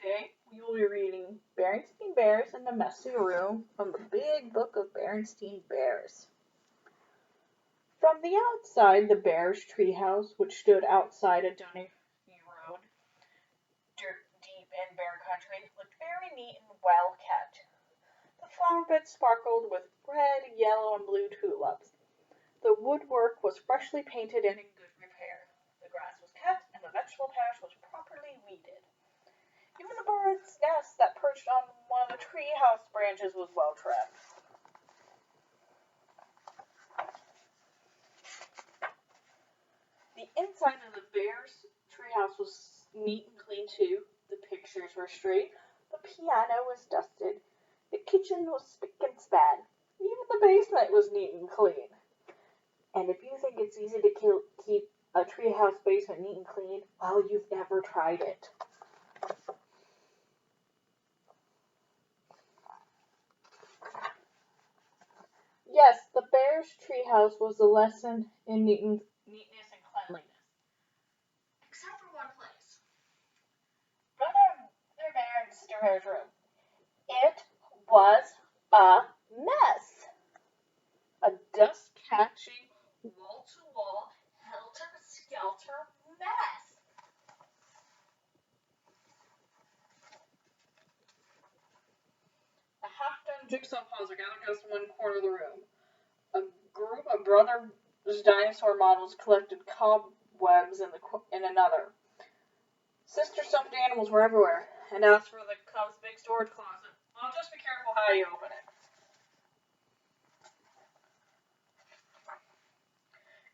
Today we will be reading Berenstain Bears in the Messy Room from the Big Book of Berenstain Bears. From the outside, the Bears' treehouse, which stood outside a Dunny road, dirt deep in bear country, looked very neat and well kept. The flower beds sparkled with red, yellow, and blue tulips. The woodwork was freshly painted and in good repair. The grass was cut, and the vegetable patch was properly weeded. Even the bird's nest that perched on one of the treehouse branches was well trimmed. The inside of the bear's treehouse was neat and clean too. The pictures were straight. The piano was dusted. The kitchen was spick and span. Even the basement was neat and clean. And if you think it's easy to keep a treehouse basement neat and clean, well, you've never tried it. Yes, the bear's treehouse was a lesson in neatness and cleanliness. Except for one place. Brother Bear and Sister Bear's room. It was a mess. A dust-catching, wall-to-wall, helter-skelter mess. A half-done jigsaw puzzle gathered just in one corner of the room. A group of Brother's dinosaur models collected cobwebs in another. Sister stuffed animals were everywhere, and as for the cub's big storage closet, well, just be careful how you open it.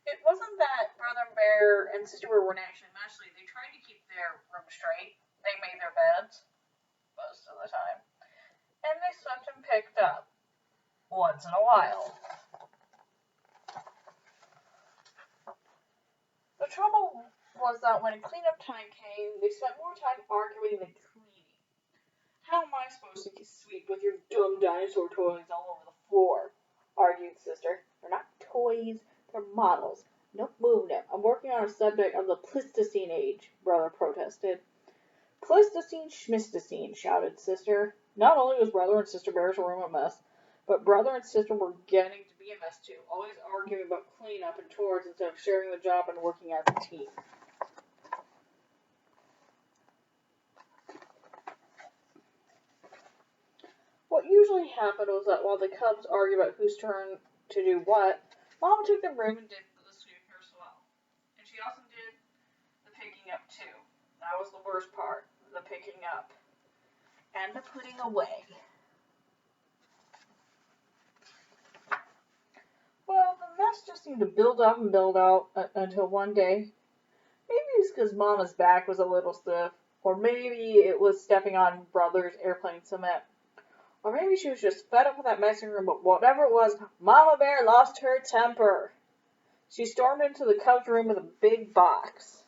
It wasn't that Brother Bear and Sister Bear were actually messy. They tried to keep their room straight. They made their beds most of the time, and they swept and picked up once in a while. The trouble was that when cleanup time came, they spent more time arguing than cleaning. How am I supposed to sweep with your dumb dinosaur toys all over the floor? Argued Sister. They're not toys, they're models. Don't move them. I'm working on a subject of the Pleistocene age, Brother protested. Pleistocene schmistocene, shouted Sister. Not only was Brother and Sister Bear's room a mess, but Brother and Sister were getting to be a mess too, always arguing about cleanup and chores instead of sharing the job and working as a team. What usually happened was that while the cubs argued about whose turn to do what, Mom took the broom and did the sweeping herself. And she also did the picking up too. That was the worst part, the picking up. And the putting away. Well, the mess just seemed to build up and build out until one day. Maybe it's because Mama's back was a little stiff. Or maybe it was stepping on Brother's airplane cement. Or maybe she was just fed up with that messing room, but whatever it was, Mama Bear lost her temper. She stormed into the cub's room with a big box.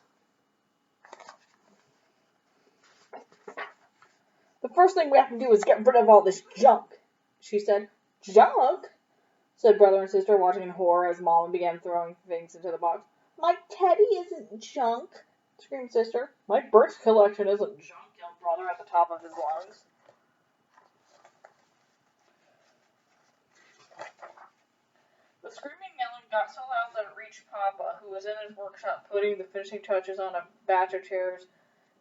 The first thing we have to do is get rid of all this junk, she said. Junk? Said Brother and Sister, watching in horror as Mama began throwing things into the box. My teddy isn't junk, screamed Sister. My Bert's collection isn't junk, yelled Brother at the top of his lungs. The screaming and yelling got so loud that it reached Papa, who was in his workshop putting the finishing touches on a batch of chairs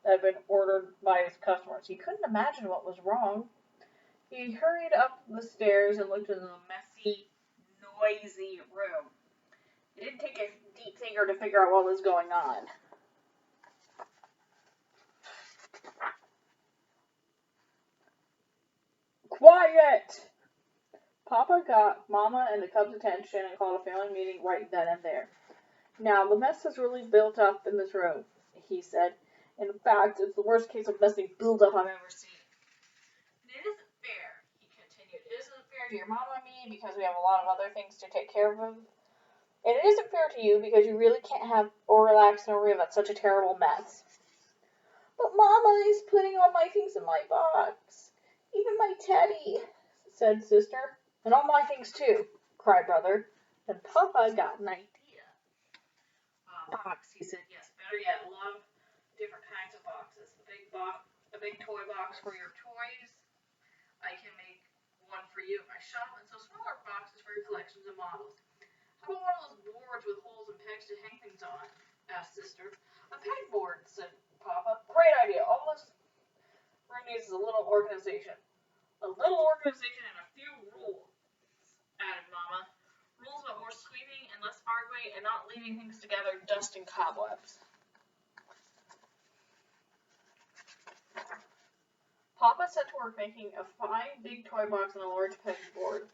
that had been ordered by his customers. He couldn't imagine what was wrong. He hurried up the stairs and looked into the messy, noisy room. It didn't take a deep thinker to figure out what was going on. Quiet! Papa got Mama and the cubs' attention and called a family meeting right then and there. Now, the mess has really built up in this room, he said. In fact, it's the worst case of messy build-up I've ever seen. And it isn't fair, he continued. It isn't fair to your mama and me because we have a lot of other things to take care of. And it isn't fair to you because you really can't have or relax in a room that's such a terrible mess. But Mama is putting all my things in my box. Even my teddy, said Sister. And all my things too, cried Brother. And Papa got an idea. A box, he said. Yes, better yet, a lot of different kinds of boxes. The big box a big toy box for your toys. I can make one for you in my shop, and so smaller boxes for your collections and models. How about one of those boards with holes and pegs to hang things on? Asked Sister. A pegboard, said Papa. Great idea. All this room needs is a little organization. A little organization and a few rules, added Mama. Rules about more sweeping and less arguing and not leaving things together, dust and cobwebs. Papa set to work making a fine big toy box and a large pegboard,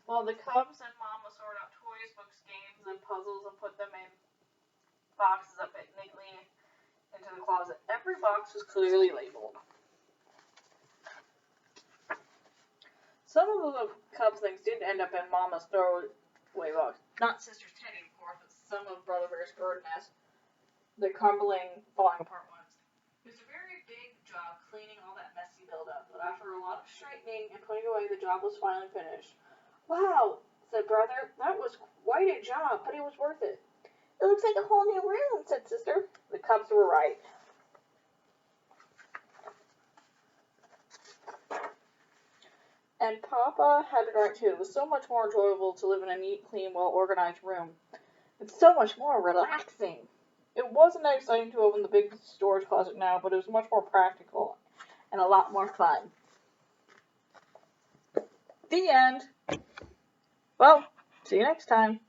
while the cubs and Mama sorted out toys, books, games, and puzzles and put them in boxes that fit neatly into the closet. Every box was clearly labeled. Some of the cubs' things did end up in Mama's throwaway box. Not Sister's Teddy, of course, but some of Brother Bear's bird nest. The crumbling, falling apart ones. It was a very big job cleaning all that messy buildup, but after a lot of straightening and putting away, the job was finally finished. Wow, said Brother, that was quite a job, but it was worth it. It looks like a whole new room, said Sister. The cubs were right. And Papa had it right too. It was so much more enjoyable to live in a neat, clean, well-organized room. It's so much more relaxing. It wasn't that exciting to open the big storage closet now, but it was much more practical and a lot more fun. The end. Well, see you next time.